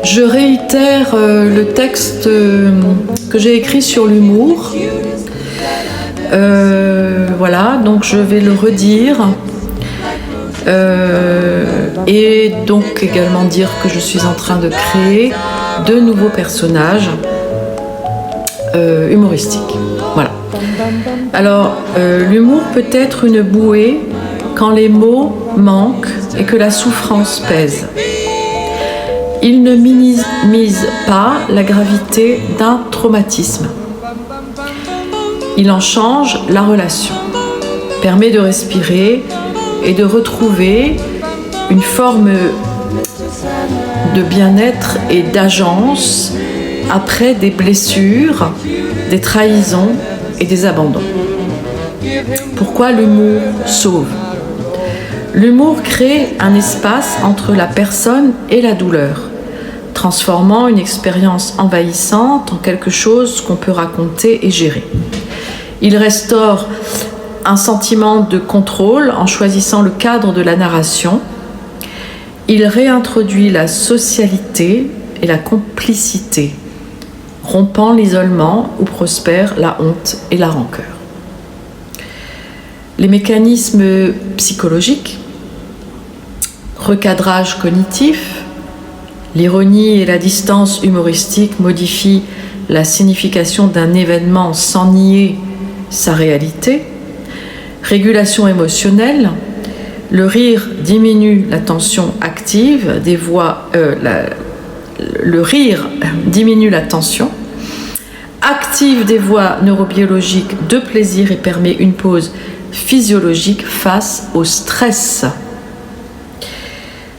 Je réitère le texte que j'ai écrit sur l'humour. Voilà, donc je vais le redire. Et donc également dire que je suis en train de créer de nouveaux personnages humoristiques. Voilà. Alors, l'humour peut être une bouée quand les mots manquent et que la souffrance pèse. Il ne minimise pas la gravité d'un traumatisme. Il en change la relation, permet de respirer et de retrouver une forme de bien-être et d'agence après des blessures, des trahisons et des abandons. Pourquoi l'humour sauve ? L'humour crée un espace entre la personne et la douleur, transformant une expérience envahissante en quelque chose qu'on peut raconter et gérer. Il restaure un sentiment de contrôle en choisissant le cadre de la narration. Il réintroduit la socialité et la complicité, rompant l'isolement où prospèrent la honte et la rancœur. Les mécanismes psychologiques, recadrage cognitif, l'ironie et la distance humoristique modifient la signification d'un événement sans nier sa réalité. Régulation émotionnelle, le rire diminue la tension active des voix, le rire diminue la tension, active des voies neurobiologiques de plaisir et permet une pause physiologique face au stress.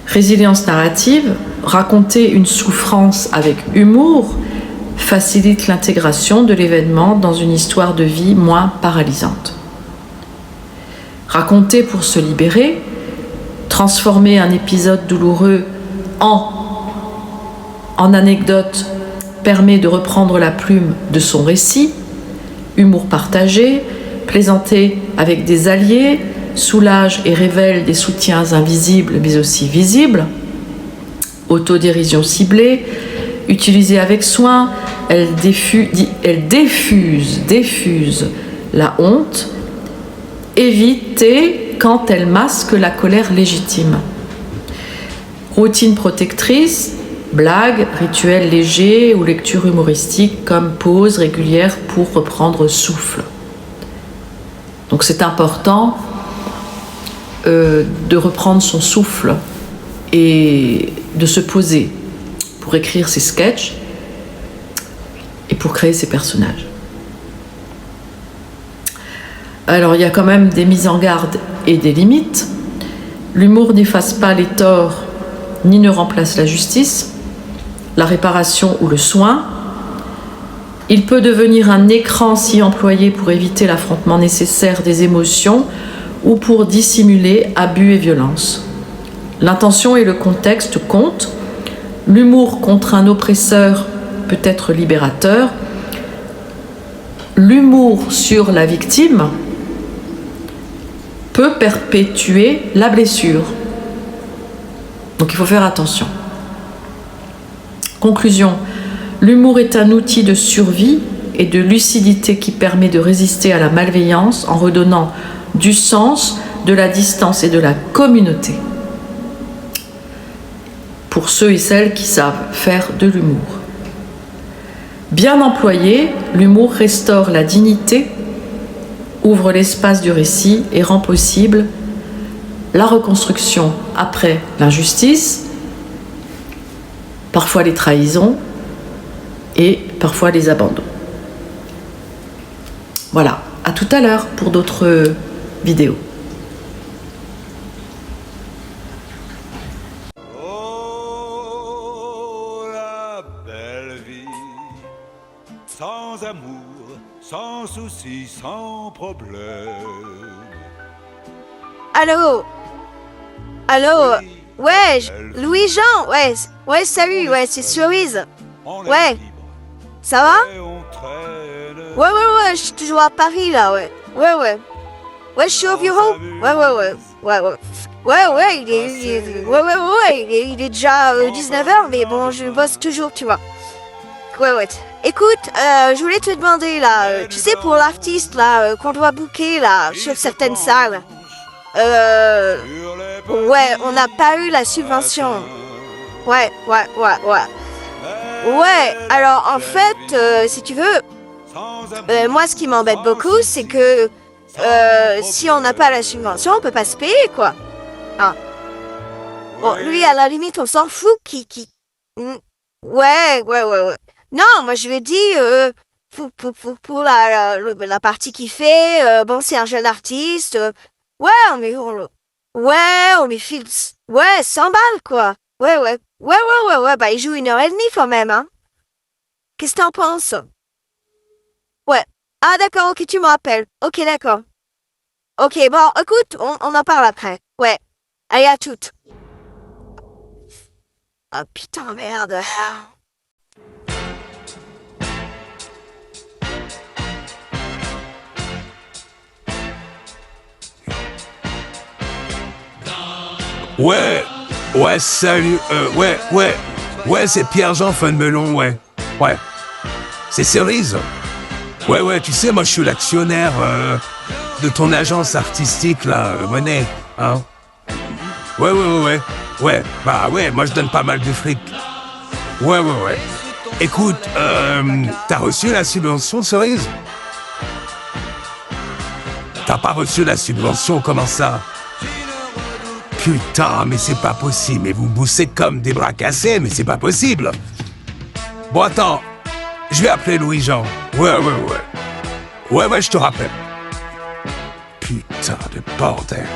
Résilience narrative, raconter une souffrance avec humour facilite l'intégration de l'événement dans une histoire de vie moins paralysante. Raconter pour se libérer, transformer un épisode douloureux en anecdote permet de reprendre la plume de son récit, humour partagé, plaisanter avec des alliés, soulage et révèle des soutiens invisibles mais aussi visibles, autodérision ciblée, utilisée avec soin, elle diffuse la honte, évitée quand elle masque la colère légitime. Routine protectrice, blagues, rituels légers ou lecture humoristique comme pause régulière pour reprendre souffle. Donc c'est important de reprendre son souffle et de se poser pour écrire ses sketchs et pour créer ses personnages. Alors il y a quand même des mises en garde et des limites. L'humour n'efface pas les torts ni ne remplace la justice, la réparation ou le soin. Il peut devenir un écran si employé pour éviter l'affrontement nécessaire des émotions ou pour dissimuler abus et violence. L'intention et le contexte comptent. L'humour contre un oppresseur peut être libérateur. L'humour sur la victime peut perpétuer la blessure. Donc il faut faire attention. Conclusion, l'humour est un outil de survie et de lucidité qui permet de résister à la malveillance en redonnant du sens, de la distance et de la communauté. Pour ceux et celles qui savent faire de l'humour. Bien employé, l'humour restaure la dignité, ouvre l'espace du récit et rend possible la reconstruction après l'injustice, parfois les trahisons et parfois les abandons. Voilà, à tout à l'heure pour d'autres vidéos. Oh, la belle vie, sans amour, sans soucis, sans problème. Allô? Allô? Ouais, Louis-Jean, ouais, salut, ouais, c'est Cerise. Ouais. Ça va? Ouais, je suis toujours à Paris, là, ouais. Ouais, je suis au bureau. Ouais. Ouais, il est déjà 19h, mais bon, je bosse toujours, tu vois. Ouais. Écoute, je voulais te demander, là, tu sais, pour l'artiste, là, qu'on doit booker, là, sur certaines salles, ouais, on n'a pas eu la subvention. Ouais. Ouais, alors, en fait, si tu veux, moi, ce qui m'embête beaucoup, c'est que si on n'a pas la subvention, on peut pas se payer, quoi. Ah. Bon, lui, à la limite, on s'en fout Ouais. Non, moi, je lui ai dit, pour la partie qu'il fait, bon, c'est un jeune artiste. Ouais, on met file, ouais, 100 balles, quoi. Ouais, bah, il joue 1h30 quand même, hein. Qu'est-ce que t'en penses? Ouais. Ah, d'accord, ok, tu me rappelles. Ok, d'accord. Ok, bon, écoute, on en parle après. Ouais. Allez, à toutes. Ah, putain, merde. Ouais, salut, ouais, c'est Pierre-Jean Funmelon, ouais, c'est Cerise. Ouais, tu sais, moi, je suis l'actionnaire de ton agence artistique, là, Monet, hein. Ouais, bah ouais, moi, je donne pas mal de fric. Ouais. Écoute, t'as reçu la subvention, Cerise? T'as pas reçu la subvention, comment ça? Putain, mais c'est pas possible, mais vous me boussez comme des bras cassés, mais c'est pas possible. Bon, attends, je vais appeler Louis-Jean. Ouais, je te rappelle. Putain de bordel.